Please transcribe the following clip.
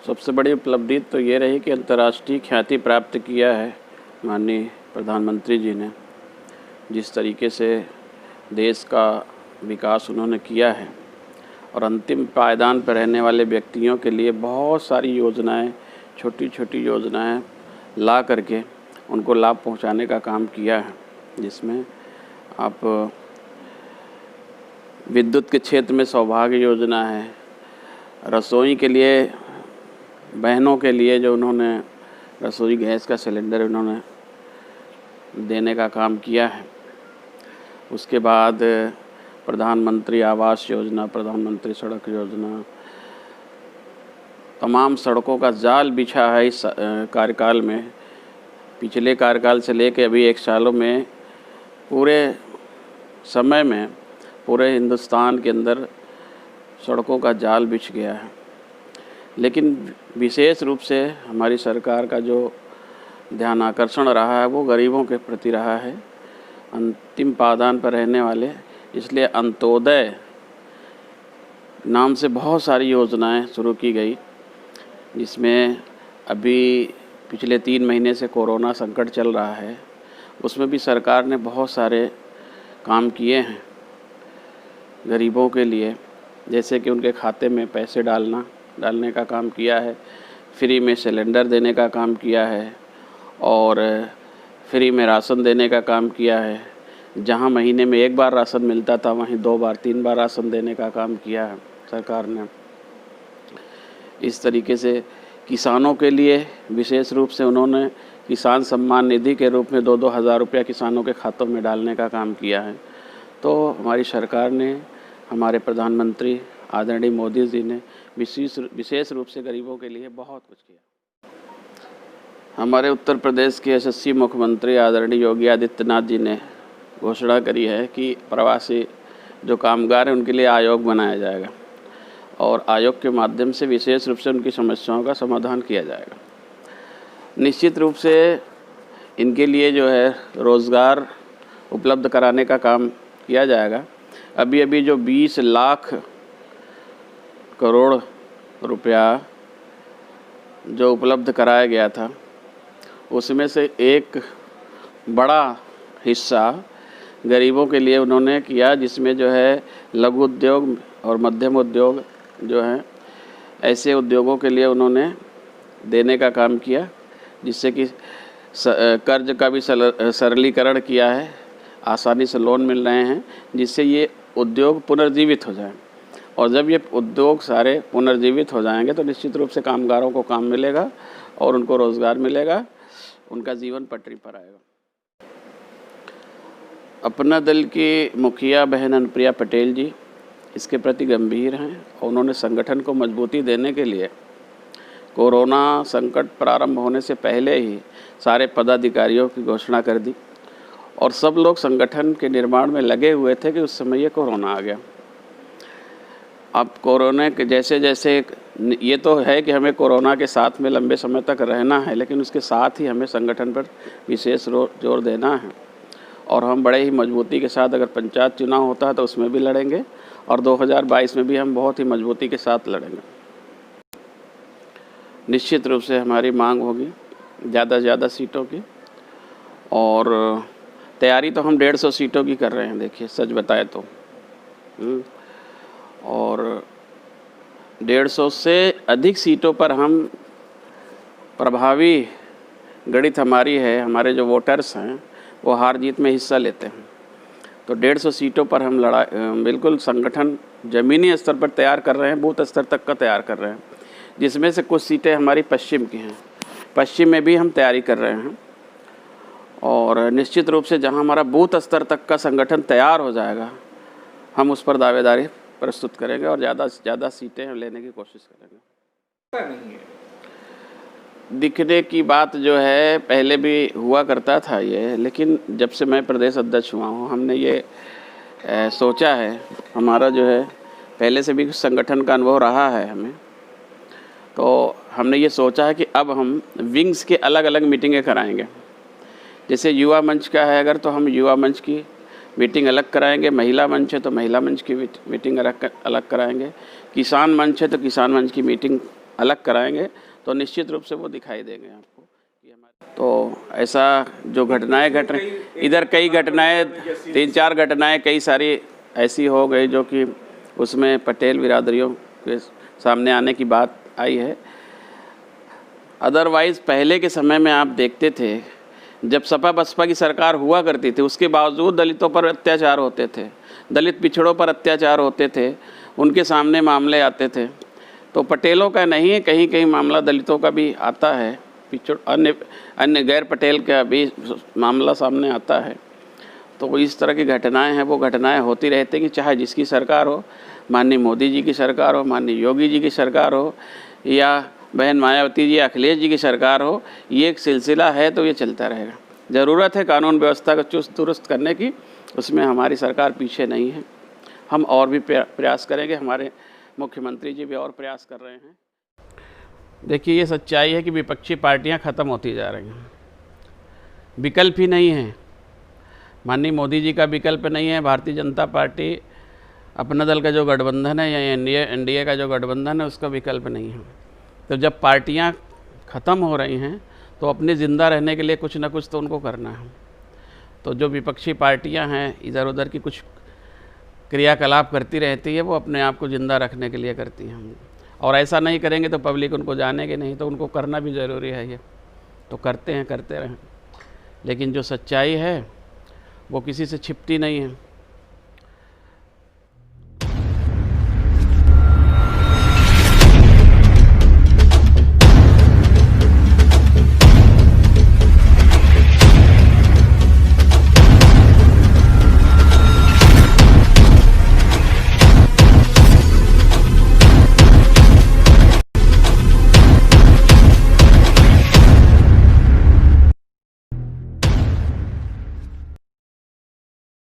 सबसे बड़ी उपलब्धि तो ये रही कि अंतर्राष्ट्रीय ख्याति प्राप्त किया है माननीय प्रधानमंत्री जी ने। जिस तरीके से देश का विकास उन्होंने किया है और अंतिम पायदान पर रहने वाले व्यक्तियों के लिए बहुत सारी योजनाएं, छोटी छोटी योजनाएं ला करके उनको लाभ पहुंचाने का काम किया है, जिसमें आप विद्युत के क्षेत्र में सौभाग्य योजना है, रसोई के लिए बहनों के लिए जो उन्होंने रसोई गैस का सिलेंडर उन्होंने देने का काम किया है। उसके बाद प्रधानमंत्री आवास योजना, प्रधानमंत्री सड़क योजना, तमाम सड़कों का जाल बिछा है इस कार्यकाल में। पिछले कार्यकाल से लेकर अभी 1 सालों में पूरे समय में पूरे हिंदुस्तान के अंदर सड़कों का जाल बिछ गया है। लेकिन विशेष रूप से हमारी सरकार का जो ध्यान आकर्षण रहा है वो गरीबों के प्रति रहा है, अंतिम पायदान पर रहने वाले। इसलिए अंत्योदय नाम से बहुत सारी योजनाएं शुरू की गई, जिसमें अभी पिछले 3 महीने से कोरोना संकट चल रहा है, उसमें भी सरकार ने बहुत सारे काम किए हैं गरीबों के लिए। जैसे कि उनके खाते में पैसे डालने का काम किया है, फ्री में सिलेंडर देने का काम किया है और फ्री में राशन देने का काम किया है। जहां महीने में 1 बार राशन मिलता था वहीं 2 बार 3 बार राशन देने का काम किया है सरकार ने। इस तरीके से किसानों के लिए विशेष रूप से उन्होंने किसान सम्मान निधि के रूप में 2-2 हज़ार रुपया किसानों के खातों में डालने का काम किया है। तो हमारी सरकार ने, हमारे प्रधानमंत्री आदरणीय मोदी जी ने विशेष रूप से गरीबों के लिए बहुत कुछ किया। हमारे उत्तर प्रदेश के यशस्वी मुख्यमंत्री आदरणीय योगी आदित्यनाथ जी ने घोषणा करी है कि प्रवासी जो कामगार हैं उनके लिए आयोग बनाया जाएगा और आयोग के माध्यम से विशेष रूप से उनकी समस्याओं का समाधान किया जाएगा। निश्चित रूप से इनके लिए जो है रोज़गार उपलब्ध कराने का काम किया जाएगा। अभी जो 20 लाख करोड़ रुपया जो उपलब्ध कराया गया था, उसमें से एक बड़ा हिस्सा गरीबों के लिए उन्होंने किया, जिसमें जो है लघु उद्योग और मध्यम उद्योग जो हैं ऐसे उद्योगों के लिए उन्होंने देने का काम किया, जिससे कि कर्ज का भी सरलीकरण किया है, आसानी से लोन मिल रहे हैं, जिससे ये उद्योग पुनर्जीवित हो जाए। और जब ये उद्योग सारे पुनर्जीवित हो जाएंगे तो निश्चित रूप से कामगारों को काम मिलेगा और उनको रोज़गार मिलेगा, उनका जीवन पटरी पर आएगा। अपना दल की मुखिया बहन अनुप्रिया पटेल जी इसके प्रति गंभीर हैं और उन्होंने संगठन को मजबूती देने के लिए कोरोना संकट प्रारंभ होने से पहले ही सारे पदाधिकारियों की घोषणा कर दी और सब लोग संगठन के निर्माण में लगे हुए थे कि उस समय ये कोरोना आ गया। अब कोरोना के जैसे जैसे ये तो है कि हमें कोरोना के साथ में लंबे समय तक रहना है, लेकिन उसके साथ ही हमें संगठन पर विशेष जोर देना है और हम बड़े ही मजबूती के साथ, अगर पंचायत चुनाव होता है तो उसमें भी लड़ेंगे और 2022 में भी हम बहुत ही मजबूती के साथ लड़ेंगे। निश्चित रूप से हमारी मांग होगी ज़्यादा से ज़्यादा सीटों की और तैयारी तो हम 150 सीटों की कर रहे हैं। देखिए सच बताए तो और 150 से अधिक सीटों पर हम प्रभावी गणित हमारी है, हमारे जो वोटर्स हैं वो हार जीत में हिस्सा लेते हैं। तो 150 सीटों पर हम बिल्कुल संगठन ज़मीनी स्तर पर तैयार कर रहे हैं, बूथ स्तर तक का तैयार कर रहे हैं, जिसमें से कुछ सीटें हमारी पश्चिम की हैं। पश्चिम में भी हम तैयारी कर रहे हैं और निश्चित रूप से जहां हमारा बूथ स्तर तक का संगठन तैयार हो जाएगा हम उस पर दावेदारी प्रस्तुत करेंगे और ज़्यादा से ज़्यादा सीटें लेने की कोशिश करेंगे। नहीं है दिखने की बात जो है पहले भी हुआ करता था ये, लेकिन जब से मैं प्रदेश अध्यक्ष हुआ हूँ हमने ये सोचा है, हमारा जो है पहले से भी संगठन का अनुभव रहा है हमें, तो हमने ये सोचा है कि अब हम विंग्स के अलग अलग मीटिंगें कराएंगे। जैसे युवा मंच का है अगर, तो हम युवा मंच की मीटिंग अलग कराएंगे, महिला मंच है तो महिला मंच की मीटिंग अलग कराएंगे, किसान मंच है तो किसान मंच की मीटिंग अलग कराएंगे तो निश्चित रूप से वो दिखाई देंगे आपको कि हमारे। तो ऐसा जो घटनाएं घट रही, इधर कई घटनाएं, 3-4 घटनाएं कई सारी ऐसी हो गई जो कि उसमें पटेल बिरादरियों के सामने आने की बात आई है। अदरवाइज़ पहले के समय में आप देखते थे, जब सपा बसपा की सरकार हुआ करती थी, उसके बावजूद दलितों पर अत्याचार होते थे, दलित पिछड़ों पर अत्याचार होते थे, उनके सामने मामले आते थे। तो पटेलों का नहीं है, कहीं कहीं मामला दलितों का भी आता है, अन्य गैर पटेल का भी मामला सामने आता है। तो इस तरह की घटनाएं हैं, वो घटनाएं होती रहती हैं कि चाहे जिसकी सरकार हो, माननीय मोदी जी की सरकार हो, माननीय योगी जी की सरकार हो, या बहन मायावती जी, अखिलेश जी की सरकार हो, ये एक सिलसिला है तो ये चलता रहेगा। ज़रूरत है कानून व्यवस्था को चुस्त दुरुस्त करने की, उसमें हमारी सरकार पीछे नहीं है। हम और भी प्रयास करेंगे, हमारे मुख्यमंत्री जी भी और प्रयास कर रहे हैं। देखिए, ये सच्चाई है कि विपक्षी पार्टियां ख़त्म होती जा रही हैं, विकल्प ही नहीं है। माननीय मोदी जी का विकल्प नहीं है, भारतीय जनता पार्टी अपना दल का जो गठबंधन है या एनडीए का जो गठबंधन है उसका विकल्प नहीं है। तो जब पार्टियां ख़त्म हो रही हैं तो अपने ज़िंदा रहने के लिए कुछ ना कुछ तो उनको करना है। तो जो विपक्षी पार्टियां हैं, इधर उधर की कुछ क्रियाकलाप करती रहती है, वो अपने आप को ज़िंदा रखने के लिए करती हैं। और ऐसा नहीं करेंगे तो पब्लिक उनको जानेगी नहीं, तो उनको करना भी ज़रूरी है। ये तो करते हैं, करते रहें, लेकिन जो सच्चाई है वो किसी से छिपती नहीं है।